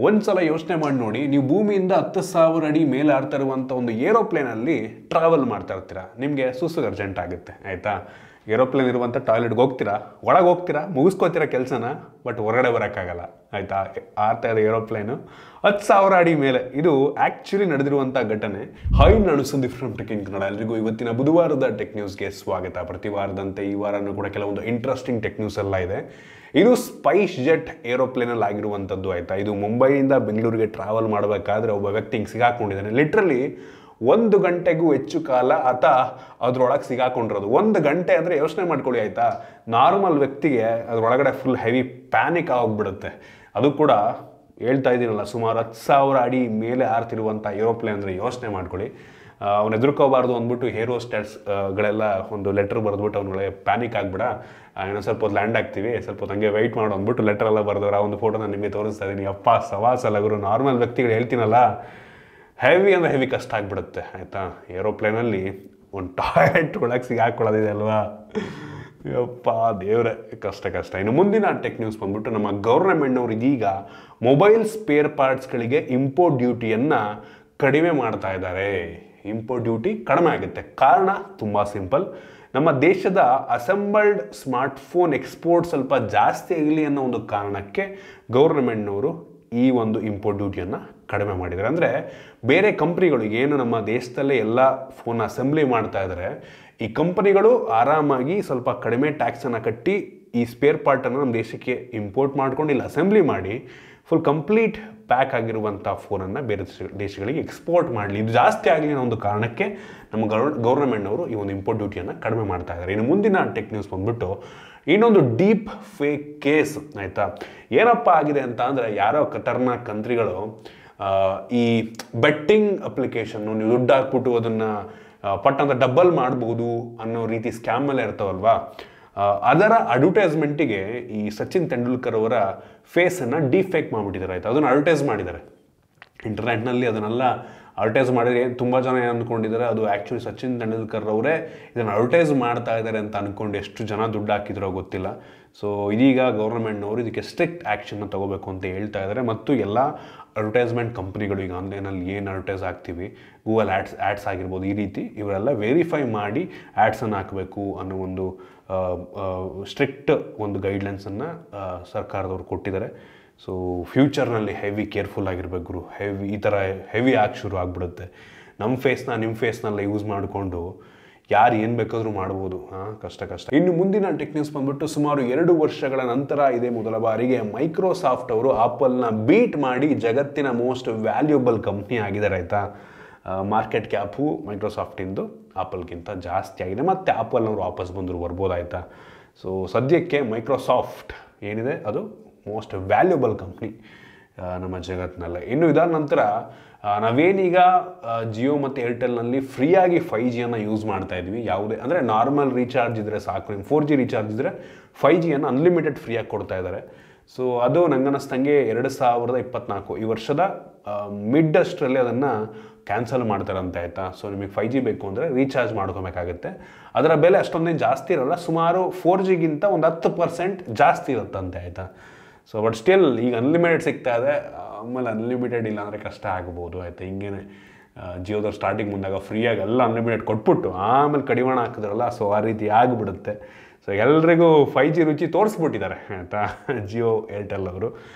ಒಂದ್ಸಲ ಯೋಚನೆ ಮಾಡಿ ನೋಡಿ, ನೀವು ಭೂಮಿಯಿಂದ 10,000 ಅಡಿ ಮೇಲೆ ಹಾರ್ತಾ ಇರುವಂಥ ಒಂದು ಏರೋಪ್ಲೇನಲ್ಲಿ ಟ್ರಾವೆಲ್ ಮಾಡ್ತಾ ಇರ್ತೀರಾ. ನಿಮಗೆ ಸುಸ್ಸು ಅರ್ಜೆಂಟ್ ಆಗುತ್ತೆ, ಆಯಿತಾ? ಏರೋಪ್ಲೇನ್ ಇರುವಂಥ ಟಾಯ್ಲೆಟ್ಗೆ ಹೋಗ್ತೀರಾ, ಒಳಗೆ ಹೋಗ್ತೀರಾ, ಮುಗಿಸ್ಕೋತೀರಾ ಕೆಲಸನ, ಬಟ್ ಹೊರಗಡೆ ಬರೋಕ್ಕಾಗಲ್ಲ, ಆಯಿತಾ? ಹಾರ್ತಾ ಇರೋ ಏರೋಪ್ಲೇನು 10,000 ಅಡಿ ಮೇಲೆ. ಇದು ಆ್ಯಕ್ಚುಲಿ ನಡೆದಿರುವಂಥ ಘಟನೆ. ಹಾಯ್, ನಾನು Sandeep from tech in Kannada. ಎಲ್ರಿಗೂ ಇವತ್ತಿನ ಬುಧವಾರದ ಟೆಕ್ ನ್ಯೂಸ್ಗೆ ಸ್ವಾಗತ. ಪ್ರತಿ ವಾರದಂತೆ ಈ ವಾರನೂ ಕೂಡ ಕೆಲವೊಂದು ಇಂಟ್ರೆಸ್ಟಿಂಗ್ ಟೆಕ್ ನ್ಯೂಸ್ ಎಲ್ಲ ಇದೆ. ಇದು ಸ್ಪೈಸ್ ಜೆಟ್ ಏರೋಪ್ಲೇನಲ್ಲಿ ಆಗಿರುವಂಥದ್ದು, ಆಯಿತಾ? ಇದು ಮುಂಬೈಯಿಂದ ಬೆಂಗಳೂರಿಗೆ ಟ್ರಾವೆಲ್ ಮಾಡಬೇಕಾದ್ರೆ ಒಬ್ಬ ವ್ಯಕ್ತಿ ಹಿಂಗೆ ಸಿಗಾಕೊಂಡಿದ್ದಾನೆ. ಲಿಟ್ರಲಿ 1 ಗಂಟೆಗೂ ಹೆಚ್ಚು ಕಾಲ ಆತ ಅದರೊಳಗೆ ಸಿಗಾಕೊಂಡಿರೋದು. 1 ಗಂಟೆ ಅಂದರೆ ಯೋಚನೆ ಮಾಡ್ಕೊಳ್ಳಿ, ಆಯಿತಾ? ನಾರ್ಮಲ್ ವ್ಯಕ್ತಿಗೆ ಅದರೊಳಗಡೆ ಫುಲ್ ಹೆವಿ ಪ್ಯಾನಿಕ್ ಆಗೋಗ್ಬಿಡುತ್ತೆ. ಅದು ಕೂಡ ಹೇಳ್ತಾ ಇದ್ದೀನಲ್ಲ, ಸುಮಾರು 10,000 ಅಡಿ ಮೇಲೆ ಹಾರ್ತಿರುವಂಥ ಏರೋಪ್ಲೇನ್ ಅಂದರೆ ಯೋಚನೆ ಮಾಡ್ಕೊಳ್ಳಿ. ಅವ್ನು ಎದುರ್ಕೋಬಾರ್ದು ಅಂದ್ಬಿಟ್ಟು ಗಳೆಲ್ಲ ಒಂದು ಲೆಟ್ರ್ ಬರೆದ್ಬಿಟ್ಟು ಅವ್ನಿಗೆ ಪ್ಯಾನಿಕ್ ಆಗಿಬಿಡ, ಇನ್ನೊಂದು ಸ್ವಲ್ಪ ಹೊತ್ತು ಲ್ಯಾಂಡ್ ಆಗ್ತೀವಿ, ಸ್ವಲ್ಪ ಹೊತ್ತು ಹಂಗೆ ವೆಯ್ಟ್ ಮಾಡು ಅಂದ್ಬಿಟ್ಟು ಲೆಟರ್ ಎಲ್ಲ ಬರೆದವ್ರು. ಆ ಒಂದು ಫೋಟೋ ನಾನು ನಿಮಗೆ ತೋರಿಸ್ತಾ ಇದ್ದೀನಿ. ಅಪ್ಪ ಸವಾಸಲ್ಲ ಗುರು. ನಾರ್ಮಲ್ ವ್ಯಕ್ತಿಗಳು ಹೇಳ್ತೀನಲ್ಲ, ಹೆವಿ ಅಂದರೆ ಹೆವಿ ಕಷ್ಟ ಆಗಿಬಿಡುತ್ತೆ, ಆಯಿತಾ? ಏರೋಪ್ಲೇನಲ್ಲಿ ಒಂದು ಟಾಯ್ಲೆಟ್ ಒಳಗೆ ಸಿಗಾಕೊಳ್ಳೋದಿದೆ ಅಲ್ವಾ? ಯಪ್ಪ ದೇವ್ರೆ, ಕಷ್ಟ. ಇನ್ನು ಮುಂದಿನ ಟೆಕ್ ನ್ಯೂಸ್ ಬಂದ್ಬಿಟ್ಟು, ನಮ್ಮ ಗೌರ್ಮೆಂಟ್ನವ್ರು ಇದೀಗ ಮೊಬೈಲ್ ಸ್ಪೇರ್ ಪಾರ್ಟ್ಸ್ಗಳಿಗೆ ಇಂಪೋರ್ಟ್ ಡ್ಯೂಟಿಯನ್ನು ಕಡಿಮೆ ಮಾಡ್ತಾ ಇದ್ದಾರೆ. ಇಂಪೋರ್ಟ್ ಡ್ಯೂಟಿ ಕಡಿಮೆ ಆಗುತ್ತೆ. ಕಾರಣ ತುಂಬ ಸಿಂಪಲ್. ನಮ್ಮ ದೇಶದ ಅಸೆಂಬಲ್ಡ್ ಸ್ಮಾರ್ಟ್ಫೋನ್ ಎಕ್ಸ್ಪೋರ್ಟ್ ಸ್ವಲ್ಪ ಜಾಸ್ತಿ ಆಗಲಿ ಅನ್ನೋ ಒಂದು ಕಾರಣಕ್ಕೆ ಗೌರ್ಮೆಂಟ್ನವರು ಈ ಒಂದು ಇಂಪೋರ್ಟ್ ಡ್ಯೂಟಿಯನ್ನು ಕಡಿಮೆ ಮಾಡಿದ್ದಾರೆ. ಅಂದರೆ ಬೇರೆ ಕಂಪ್ನಿಗಳು ಏನು ನಮ್ಮ ದೇಶದಲ್ಲೇ ಎಲ್ಲ ಫೋನ್ ಅಸೆಂಬ್ಲಿ ಮಾಡ್ತಾ ಇದ್ದಾರೆ, ಈ ಕಂಪನಿಗಳು ಆರಾಮಾಗಿ ಸ್ವಲ್ಪ ಕಡಿಮೆ ಟ್ಯಾಕ್ಸನ್ನು ಕಟ್ಟಿ ಈ ಸ್ಪೇರ್ ಪಾರ್ಟನ್ನು ನಮ್ಮ ದೇಶಕ್ಕೆ ಇಂಪೋರ್ಟ್ ಮಾಡ್ಕೊಂಡು ಇಲ್ಲಿ ಅಸೆಂಬ್ಲಿ ಮಾಡಿ ಫುಲ್ ಕಂಪ್ಲೀಟ್ ಪ್ಯಾಕ್ ಆಗಿರುವಂಥ ಫೋನನ್ನು ಬೇರೆ ದೇಶಗಳಿಗೆ ಎಕ್ಸ್ಪೋರ್ಟ್ ಮಾಡಲಿ, ಇದು ಜಾಸ್ತಿ ಆಗಲಿ ಅನ್ನೋ ಒಂದು ಕಾರಣಕ್ಕೆ ನಮ್ಮ ಗೌರ್ಮೆಂಟ್ನವರು ಈ ಒಂದು ಇಂಪೋರ್ಟ್ ಡ್ಯೂಟಿಯನ್ನು ಕಡಿಮೆ ಮಾಡ್ತಾ ಇದ್ದಾರೆ. ಇನ್ನು ಮುಂದಿನ ಟೆಕ್ ನ್ಯೂಸ್ ಬಂದ್ಬಿಟ್ಟು, ಇನ್ನೊಂದು ಡೀಪ್ ಫೇಕ್ ಕೇಸ್, ಆಯಿತಾ? ಏನಪ್ಪ ಆಗಿದೆ ಅಂತ ಅಂದರೆ, ಯಾರೋ ಖತರ್ನಾಕ್ ಕಂಟ್ರಿಗಳು ಈ ಬೆಟ್ಟಿಂಗ್ ಅಪ್ಲಿಕೇಶನ್ನು ನೀವು ದುಡ್ಡು ಹಾಕ್ಬಿಟ್ಟು ಅದನ್ನು ಪಟ್ ಅಂತ ಡಬಲ್ ಮಾಡ್ಬೋದು ಅನ್ನೋ ರೀತಿ ಸ್ಕ್ಯಾಮ್ ಎಲ್ಲ ಇರ್ತಾವಲ್ವಾ, ಅದರ ಅಡ್ವರ್ಟೈಸ್ಮೆಂಟಿಗೆ ಈ ಸಚಿನ್ ತೆಂಡೂಲ್ಕರ್ ಅವರ ಫೇಸನ್ನು ಡೀಫೇಕ್ ಮಾಡಿಬಿಟ್ಟಿದ್ದಾರೆ, ಆಯಿತಾ? ಅದನ್ನು ಅಡ್ವರ್ಟೈಸ್ ಮಾಡಿದ್ದಾರೆ ಇಂಟರ್ನೆಟ್ನಲ್ಲಿ. ಅದನ್ನೆಲ್ಲ ಅಡ್ವರ್ಟೈಸ್ ಮಾಡಿದರೆ ತುಂಬ ಜನ ಏನು ಅಂದ್ಕೊಂಡಿದ್ದಾರೆ, ಅದು ಆ್ಯಕ್ಚುಲಿ ಸಚಿನ್ ತೆಂಡೂಲ್ಕರ್ ಅವರೇ ಇದನ್ನು ಅಡ್ವರ್ಟೈಸ್ ಮಾಡ್ತಾ ಇದ್ದಾರೆ ಅಂತ ಅಂದ್ಕೊಂಡು ಎಷ್ಟು ಜನ ದುಡ್ಡು ಹಾಕಿದ್ರೋ ಗೊತ್ತಿಲ್ಲ. ಸೊ ಇದೀಗ ಗೌರ್ಮೆಂಟ್ನವರು ಇದಕ್ಕೆ ಸ್ಟ್ರಿಕ್ಟ್ ಆ್ಯಕ್ಷನ್ನ ತೊಗೋಬೇಕು ಅಂತ ಹೇಳ್ತಾ ಇದ್ದಾರೆ. ಮತ್ತು ಎಲ್ಲ ಅಡ್ವರ್ಟೈಸ್ಮೆಂಟ್ ಕಂಪ್ನಿಗಳು, ಈಗ ಆನ್ಲೈನಲ್ಲಿ ಏನು ಅಡ್ವರ್ಟೈಸ್ ಆಗ್ತೀವಿ, ಗೂಗಲ್ ಆ್ಯಡ್ಸ್ ಆಗಿರ್ಬೋದು, ಈ ರೀತಿ ಇವರೆಲ್ಲ ವೆರಿಫೈ ಮಾಡಿ ಆ್ಯಡ್ಸನ್ನು ಹಾಕಬೇಕು ಅನ್ನೋ ಒಂದು ಸ್ಟ್ರಿಕ್ಟ್ ಒಂದು ಗೈಡ್ಲೈನ್ಸನ್ನು ಸರ್ಕಾರದವ್ರು ಕೊಟ್ಟಿದ್ದಾರೆ. ಸೊ ಫ್ಯೂಚರ್ನಲ್ಲಿ ಹೆವಿ ಕೇರ್ಫುಲ್ ಆಗಿರ್ಬೇಕು ಗುರು. ಈ ಥರ ಹೆವಿ ಆಗಿ ಶುರು ಆಗಿಬಿಡುತ್ತೆ. ನಿಮ್ಮ ಫೇಸ್ನೆಲ್ಲ ಯೂಸ್ ಮಾಡಿಕೊಂಡು ಯಾರು ಏನು ಬೇಕಾದರೂ ಮಾಡ್ಬೋದು. ಕಷ್ಟ. ಇನ್ನು ಮುಂದಿನ ಟೆಕ್ ನ್ಯೂಸ್ ಬಂದ್ಬಿಟ್ಟು, ಸುಮಾರು 2 ವರ್ಷಗಳ ನಂತರ ಇದೇ ಮೊದಲ ಬಾರಿಗೆ ಮೈಕ್ರೋಸಾಫ್ಟ್ ಅವರು ಆಪಲ್ನ ಬೀಟ್ ಮಾಡಿ ಜಗತ್ತಿನ ಮೋಸ್ಟ್ ವ್ಯಾಲ್ಯೂಬಲ್ ಕಂಪ್ನಿ ಆಗಿದ್ದಾರೆ, ಆಯಿತಾ? ಮಾರ್ಕೆಟ್ ಕ್ಯಾಪು ಮೈಕ್ರೋಸಾಫ್ಟಿಂದು ಆಪಲ್ಗಿಂತ ಜಾಸ್ತಿ ಆಗಿದೆ. ಮತ್ತು ಆಪಲ್ನವರು ವಾಪಸ್ ಬಂದರು ಬರ್ಬೋದಾಯ್ತಾ? ಸೊ ಸದ್ಯಕ್ಕೆ ಮೈಕ್ರೋಸಾಫ್ಟ್ ಏನಿದೆ ಅದು ಮೋಸ್ಟ್ ವ್ಯಾಲ್ಯೂಬಲ್ ಕಂಪ್ನಿ ನಮ್ಮ ಜಗತ್ತಿನಲ್ಲೇ. ಇನ್ನು ಇದಾದ ನಂತರ ನಾವೇನೀಗ ಜಿಯೋ ಮತ್ತು ಏರ್ಟೆಲ್ನಲ್ಲಿ ಫ್ರೀಯಾಗಿ 5Gಯನ್ನು ಯೂಸ್ ಮಾಡ್ತಾ ಇದ್ವಿ. ಯಾವುದೇ ಅಂದರೆ ನಾರ್ಮಲ್ ರೀಚಾರ್ಜ್ ಇದ್ದರೆ ಸಾಕು, ನಿಮ್ಮ 4G ರೀಚಾರ್ಜ್ ಇದ್ದರೆ 5Gಯನ್ನು ಅನ್ಲಿಮಿಟೆಡ್ ಫ್ರೀಯಾಗಿ ಕೊಡ್ತಾ ಇದ್ದಾರೆ. ಸೊ ಅದು ನನಗನ್ನಿಸ್ತಂಗೆ 2024 ಈ ವರ್ಷದ ಮಿಡ್ ಅಷ್ಟರಲ್ಲಿ ಅದನ್ನು ಕ್ಯಾನ್ಸಲ್ ಮಾಡ್ತಾರಂತೆ, ಆಯಿತಾ? ಸೊ ನಿಮಗೆ 5G ಬೇಕು ಅಂದರೆ ರೀಚಾರ್ಜ್ ಮಾಡ್ಕೊಬೇಕಾಗುತ್ತೆ. ಅದರ ಬೆಲೆ ಅಷ್ಟೊಂದೇನು ಜಾಸ್ತಿ ಇರೋಲ್ಲ, ಸುಮಾರು 4Gಗಿಂತ ಒಂದು 10% ಜಾಸ್ತಿ ಇರುತ್ತಂತೆ, ಆಯಿತಾ? ಸೊ ಬಟ್ ಸ್ಟಿಲ್ ಈಗ ಅನ್ಲಿಮಿಟೆಡ್ ಸಿಗ್ತಾ ಇದೆ, ಆಮೇಲೆ ಅನ್ಲಿಮಿಟೆಡ್ ಇಲ್ಲ ಅಂದರೆ ಕಷ್ಟ ಆಗ್ಬೋದು, ಆಯಿತಾ? ಹಿಂಗೇನೆ ಜಿಯೋದವ್ರು ಸ್ಟಾರ್ಟಿಂಗ್ ಮುಂದಾಗ ಫ್ರೀಯಾಗಿ ಎಲ್ಲ ಅನ್ಲಿಮಿಟೆಡ್ ಕೊಟ್ಬಿಟ್ಟು ಆಮೇಲೆ ಕಡಿವಾಣ ಹಾಕಿದ್ರಲ್ಲ, ಸೊ ಆ ರೀತಿ ಆಗಿಬಿಡುತ್ತೆ. ಸೊ ಎಲ್ರಿಗೂ 5G ರುಚಿ ತೋರಿಸ್ಬಿಟ್ಟಿದ್ದಾರೆ, ಆಯಿತಾ? ಜಿಯೋ ಏರ್ಟೆಲ್ ಅವರು.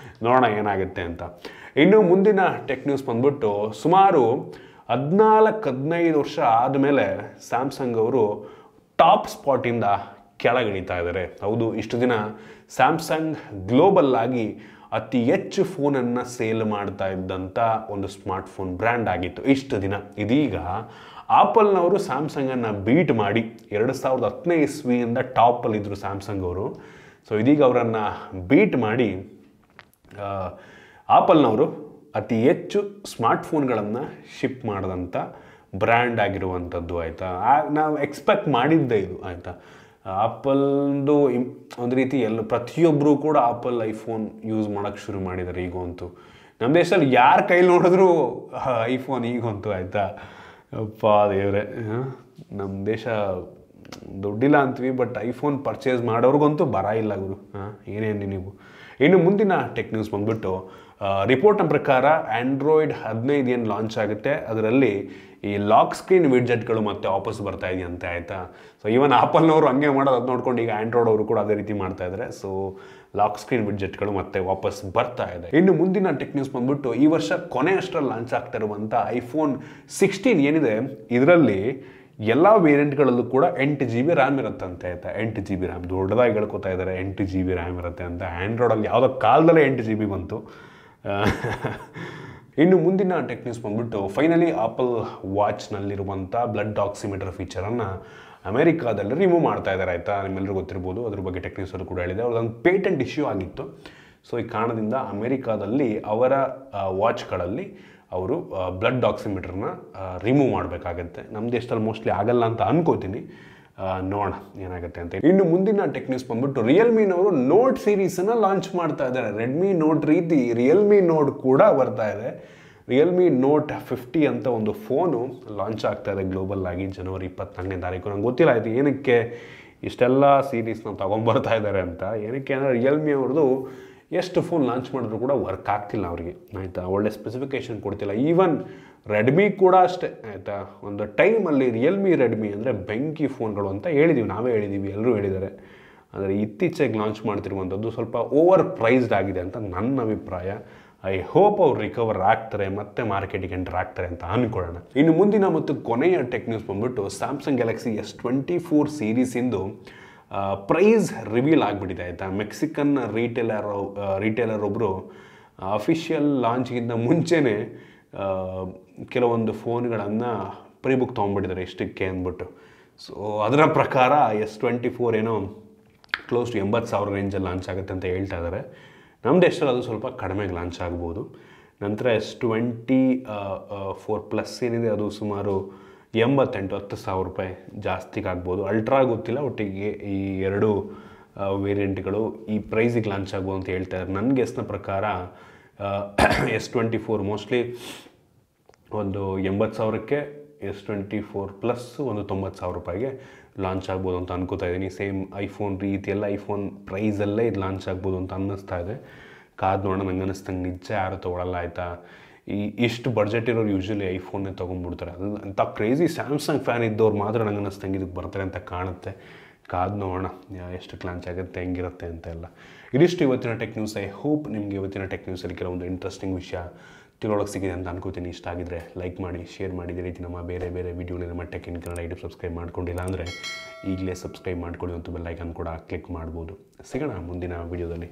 ನೋಡೋಣ ಏನಾಗುತ್ತೆ ಅಂತ. ಇನ್ನು ಮುಂದಿನ ಟೆಕ್ ನ್ಯೂಸ್ ಬಂದ್ಬಿಟ್ಟು, ಸುಮಾರು 14-15 ವರ್ಷ ಆದಮೇಲೆ ಸ್ಯಾಮ್ಸಂಗ್ ಅವರು ಟಾಪ್ ಸ್ಪಾಟಿಂದ ಕೆಳಗಿಳಿತಾ ಇದ್ದಾರೆ. ಹೌದು, ಇಷ್ಟು ದಿನ ಸ್ಯಾಮ್ಸಂಗ್ ಗ್ಲೋಬಲ್ ಆಗಿ ಅತಿ ಹೆಚ್ಚು ಫೋನನ್ನು ಸೇಲ್ ಮಾಡ್ತಾ ಇದ್ದಂಥ ಒಂದು ಸ್ಮಾರ್ಟ್ಫೋನ್ ಬ್ರ್ಯಾಂಡ್ ಆಗಿತ್ತು ಇಷ್ಟು ದಿನ. ಇದೀಗ ಆಪಲ್ನವರು ಸ್ಯಾಮ್ಸಂಗನ್ನು ಬೀಟ್ ಮಾಡಿ 2010ನೇ ಇಸ್ವಿಯಿಂದ ಟಾಪಲ್ಲಿದ್ದರು ಸ್ಯಾಮ್ಸಂಗ್ ಅವರು. ಸೊ ಇದೀಗ ಅವರನ್ನು ಬೀಟ್ ಮಾಡಿ ಆಪಲ್ನವರು ಅತಿ ಹೆಚ್ಚು ಸ್ಮಾರ್ಟ್ಫೋನ್ಗಳನ್ನು ಶಿಪ್ ಮಾಡಿದಂಥ ಬ್ರ್ಯಾಂಡ್ ಆಗಿರುವಂಥದ್ದು, ಆಯಿತಾ? ನಾವು ಎಕ್ಸ್ಪೆಕ್ಟ್ ಮಾಡಿದ್ದೆ ಇದು, ಆಯಿತಾ? ಆಪಲ್ದು ಒಂದು ರೀತಿ ಪ್ರತಿಯೊಬ್ಬರು ಕೂಡ ಆಪಲ್ ಐಫೋನ್ ಯೂಸ್ ಮಾಡೋಕ್ಕೆ ಶುರು ಮಾಡಿದ್ದಾರೆ ಈಗಂತೂ. ನಮ್ಮ ದೇಶದಲ್ಲಿ ಯಾರ ಕೈಲಿ ನೋಡಿದ್ರು ಐಫೋನ್ ಈಗಂತೂ, ಆಯಿತಾ? ಅಪ್ಪ ದೇವ್ರೆ, ನಮ್ಮ ದೇಶ ದುಡ್ಡಿಲ್ಲ ಅಂತೀವಿ, ಬಟ್ ಐಫೋನ್ ಪರ್ಚೇಸ್ ಮಾಡೋರ್ಗಂತೂ ಬರ ಇಲ್ಲ ಗುರು. ಏನೇನು ನೀವು. ಇನ್ನು ಮುಂದಿನ ಟೆಕ್ ನ್ಯೂಸ್ ಬಂದ್ಬಿಟ್ಟು, ರಿಪೋರ್ಟ್ನ ಪ್ರಕಾರ ಆ್ಯಂಡ್ರಾಯ್ಡ್ 15 ಏನು ಲಾಂಚ್ ಆಗುತ್ತೆ ಅದರಲ್ಲಿ ಈ ಲಾಕ್ ಸ್ಕ್ರೀನ್ ವಿಡ್ಜೆಟ್ಗಳು ಮತ್ತೆ ವಾಪಸ್ ಬರ್ತಾ ಇದೆಯಂತೆ ಆಯಿತಾ. ಸೊ ಈವನ್ ಆಪಲ್ನವರು ಹಂಗೆ ಮಾಡೋದು ಅದು ನೋಡ್ಕೊಂಡು ಈಗ ಆ್ಯಂಡ್ರಾಯ್ಡ್ ಅವರು ಕೂಡ ಅದೇ ರೀತಿ ಮಾಡ್ತಾ ಇದ್ದಾರೆ. ಸೊ ಲಾಕ್ ಸ್ಕ್ರೀನ್ ವಿಡ್ಜೆಟ್ಗಳು ಮತ್ತೆ ವಾಪಸ್ ಬರ್ತಾ ಇದೆ. ಇನ್ನು ಮುಂದಿನ ಟೆಕ್ ನ್ಯೂಸ್ ಬಂದ್ಬಿಟ್ಟು ಈ ವರ್ಷ ಕೊನೆಯಷ್ಟರಲ್ಲಿ ಲಾಂಚ್ ಆಗ್ತಾ ಇರುವಂಥ iPhone 16 ಏನಿದೆ ಇದರಲ್ಲಿ ಎಲ್ಲ ವೇರಿಯಂಟ್ಗಳಲ್ಲೂ ಕೂಡ 8 GB ರ್ಯಾಮ್ ಇರುತ್ತಂತೆ ಆಯಿತಾ. 8 GB ರ್ಯಾಮ್ ದೊಡ್ಡದಾಗಿ ಹೇಳ್ಕೊತಾ ಇದ್ದಾರೆ, 8 GB ರ್ಯಾಮ್ ಇರುತ್ತೆ ಅಂತ. ಆ್ಯಂಡ್ರಾಯ್ಡಲ್ಲಿ ಯಾವುದೋ ಕಾಲದಲ್ಲೇ 8 GB ಬಂತು. ಇನ್ನು ಮುಂದಿನ ಟೆಕ್ ನ್ಯೂಸ್ ಬಂದ್ಬಿಟ್ಟು ಫೈನಲಿ ಆಪಲ್ ವಾಚ್ನಲ್ಲಿರುವಂಥ ಬ್ಲಡ್ ಆಕ್ಸಿಮೀಟರ್ ಫೀಚರನ್ನು ಅಮೆರಿಕಾದಲ್ಲಿ ರಿಮೂವ್ ಮಾಡ್ತಾ ಇದ್ದಾರೆ ಆಯಿತಾ. ನಿಮ್ಮೆಲ್ಲರೂ ಗೊತ್ತಿರ್ಬೋದು, ಅದ್ರ ಬಗ್ಗೆ ಟೆಕ್ ನ್ಯೂಸಲ್ಲಿ ಕೂಡ ಹೇಳಿದೆ. ಅವ್ರದ್ದೊಂದು ಪೇಟೆಂಟ್ ಇಶ್ಯೂ ಆಗಿತ್ತು. ಸೊ ಈ ಕಾರಣದಿಂದ ಅಮೆರಿಕಾದಲ್ಲಿ ಅವರ ವಾಚ್ಗಳಲ್ಲಿ ಅವರು ಬ್ಲಡ್ ಆಕ್ಸಿಮೀಟರ್ನ ರಿಮೂವ್ ಮಾಡಬೇಕಾಗತ್ತೆ. ನಮ್ಮ ದೇಶದಲ್ಲಿ ಮೋಸ್ಟ್ಲಿ ಆಗಲ್ಲ ಅಂತ ಅನ್ಕೋತೀನಿ, ನೋಡೋಣ ಏನಾಗುತ್ತೆ ಅಂತ. ಇನ್ನು ಮುಂದಿನ ಟೆಕ್ ನ್ಯೂಸ್ ಬಂದ್ಬಿಟ್ಟು ರಿಯಲ್ಮಿನವರು ನೋಟ್ ಸೀರೀಸನ್ನು ಲಾಂಚ್ ಮಾಡ್ತಾ ಇದ್ದಾರೆ. ರೆಡ್ಮಿ ನೋಟ್ ರೀತಿ ರಿಯಲ್ಮಿ ನೋಟ್ ಕೂಡ ಬರ್ತಾ ಇದೆ. ರಿಯಲ್ಮಿ ನೋಟ್ 50 ಅಂತ ಒಂದು ಫೋನು ಲಾಂಚ್ ಆಗ್ತಾ ಇದೆ ಗ್ಲೋಬಲ್ ಆಗಿ ಜನವರಿ 24ನೇ ತಾರೀಕು. ನಂಗೆ ಗೊತ್ತಿಲ್ಲ ಆಯಿತು ಏನಕ್ಕೆ ಇಷ್ಟೆಲ್ಲ ಸೀರೀಸ್ನ ತೊಗೊಂಬರ್ತಾ ಇದ್ದಾರೆ ಅಂತ. ಏನಕ್ಕೆ ಅಂದರೆ ರಿಯಲ್ಮಿ ಅವ್ರದ್ದು ಎಷ್ಟು ಫೋನ್ ಲಾಂಚ್ ಮಾಡಿದ್ರು ಕೂಡ ವರ್ಕ್ ಆಗ್ತಿಲ್ಲ ಅವ್ರಿಗೆ ಆಯಿತಾ. ಒಳ್ಳೆ ಸ್ಪೆಸಿಫಿಕೇಷನ್ ಕೊಡ್ತಿಲ್ಲ. ಈವನ್ ರೆಡ್ಮಿ ಕೂಡ ಅಷ್ಟೇ ಆಯಿತಾ. ಒಂದು ಟೈಮಲ್ಲಿ ರಿಯಲ್ಮಿ ರೆಡ್ಮಿ ಅಂದರೆ ಬೆಂಕಿ ಫೋನ್ಗಳು ಅಂತ ಹೇಳಿದ್ದೀವಿ, ನಾವೇ ಹೇಳಿದ್ದೀವಿ, ಎಲ್ಲರೂ ಹೇಳಿದ್ದಾರೆ. ಆದರೆ ಇತ್ತೀಚೆಗೆ ಲಾಂಚ್ ಮಾಡ್ತಿರುವಂಥದ್ದು ಸ್ವಲ್ಪ ಓವರ್ ಪ್ರೈಸ್ಡ್ ಆಗಿದೆ ಅಂತ ನನ್ನ ಅಭಿಪ್ರಾಯ. ಐ ಹೋಪ್ ಅವ್ರು ರಿಕವರ್ ಆಗ್ತಾರೆ ಮತ್ತು ಮಾರ್ಕೆಟಿಗೆ ಎಂಟರ್ ಆಗ್ತಾರೆ ಅಂತ ಅಂದ್ಕೊಳ್ಳೋಣ. ಇನ್ನು ಮುಂದಿನ ಮತ್ತು ಕೊನೆಯ ಟೆಕ್ ನ್ಯೂಸ್ ಬಂದ್ಬಿಟ್ಟು ಸ್ಯಾಮ್ಸಂಗ್ ಗ್ಯಾಲಕ್ಸಿ S24 ಸೀರೀಸಿಂದು ಪ್ರೈಸ್ ರಿವೀಲ್ ಆಗಿಬಿಟ್ಟಿದೆ ಆಯಿತಾ. ಮೆಕ್ಸಿಕನ್ ರಿಟೇಲರ್ ಒಬ್ಬರು ಅಫಿಷಿಯಲ್ ಲಾಂಚ್ಗಿಂತ ಮುಂಚೆನೇ ಕೆಲವೊಂದು ಫೋನ್ಗಳನ್ನು ಪ್ರೀಬುಕ್ ತೊಗೊಂಡ್ಬಿಟ್ಟಿದ್ದಾರೆ ಎಷ್ಟಕ್ಕೆ ಅಂದ್ಬಿಟ್ಟು. ಸೊ ಅದರ ಪ್ರಕಾರ S24 ಏನೋ ಕ್ಲೋಸ್ ಟು 80,000 ರೇಂಜಲ್ಲಿ ಲಾಂಚ್ ಆಗುತ್ತೆ ಅಂತ ಹೇಳ್ತಾ ಇದ್ದಾರೆ. ನಮ್ಮ ದೇಶದಲ್ಲಿ ಅದು ಸ್ವಲ್ಪ ಕಡಿಮೆಗೆ ಲಾಂಚ್ ಆಗ್ಬೋದು. ನಂತರ S24 ಪ್ಲಸ್ ಏನಿದೆ ಅದು ಸುಮಾರು 10,000 ರೂಪಾಯಿ ಜಾಸ್ತಿಗೆ ಆಗ್ಬೋದು. ಅಲ್ಟ್ರಾ ಗೊತ್ತಿಲ್ಲ, ಒಟ್ಟಿಗೆ ಈ ಎರಡು ವೇರಿಯಂಟ್ಗಳು ಈ ಪ್ರೈಸಿಗೆ ಲಾಂಚ್ ಆಗ್ಬೋದು ಅಂತ ಹೇಳ್ತಾ ಇದ್ದಾರೆ. ನನ್ನ ಗೆಸ್ನ ಪ್ರಕಾರ S24 ಮೋಸ್ಟ್ಲಿ ಒಂದು 80,000ಕ್ಕೆ, S24 ಪ್ಲಸ್ ಒಂದು 90,000 ರೂಪಾಯಿಗೆ ಲಾಂಚ್ ಆಗ್ಬೋದು ಅಂತ ಅನ್ಕೋತಾ ಇದ್ದೀನಿ. ಸೇಮ್ ಐಫೋನ್ ರೀತಿಯೆಲ್ಲ ಐಫೋನ್ ಪ್ರೈಸಲ್ಲೇ ಇದು ಲಾಂಚ್ ಆಗ್ಬೋದು ಅಂತ ಅನ್ನಿಸ್ತಾ ಇದೆ. ಕಾದು ನೋಡೋಣ. ನಂಗೆ ಅನ್ನಿಸ್ತಂಗೆ ನಿಜ ಯಾರು ತೊಗೊಳಲ್ಲ ಆಯಿತಾ. ಇಷ್ಟು ಬಡ್ಜೆಟ್ ಇರೋರು ಯೂಶ್ವಲಿ ಐಫೋನ್ನೇ ತೊಗೊಂಡ್ಬಿಡ್ತಾರೆ. ಅದು ಅಂಥ ಕ್ರೇಜಿ ಸ್ಯಾಮ್ಸಂಗ್ ಫ್ಯಾನ್ ಇದ್ದವ್ರು ಮಾತ್ರ ನಂಗೆ ಅನ್ನಿಸ್ತಂಗೆ ಇದಕ್ಕೆ ಬರ್ತಾರೆ ಅಂತ ಕಾಣುತ್ತೆ. ಕಾದು ನೋಡೋಣ ಎಷ್ಟು ಲಾಂಚ್ ಆಗುತ್ತೆ, ಹೆಂಗಿರುತ್ತೆ ಅಂತ ಎಲ್ಲ. ಇದಿಷ್ಟು ಇವತ್ತಿನ ಟೆಕ್ ನ್ಯೂಸ್. ಐ ಹೋಪ್ ನಿಮಗೆ ಇವತ್ತಿನ ಟೆಕ್ ನ್ಯೂಸಲ್ಲಿ ಕೆಲವೊಂದು ಇಂಟ್ರೆಸ್ಟಿಂಗ್ ವಿಷಯ ತಿಳೋಳಕ್ಕೆ ಸಿಗಿದೆ ಅಂತ ಅನ್ಕೋತೀನಿ. ಇಷ್ಟ ಆಗಿದ್ರೆ ಲೈಕ್ ಮಾಡಿ, ಶೇರ್ ಮಾಡಿ. ಇದೇ ರೀತಿ ನಮ್ಮ ಬೇರೆ ಬೇರೆ ವೀಡಿಯೋಲಿ ನಮ್ಮ tech in Kannada YouTube subscribe ಮಾಡ್ಕೊಂಡಿಲ್ಲ ಅಂದರೆ ಈಗಲೇ ಸಬ್ಸ್ಕ್ರೈಬ್ ಮಾಡ್ಕೊಳ್ಳಿ ಮತ್ತು ಬೆಲ್ ಐಕಾನ್ ಕೂಡ ಕ್ಲಿಕ್ ಮಾಡ್ಬೋದು. ಸಿಗೋಣ ಮುಂದಿನ ವೀಡಿಯೋದಲ್ಲಿ.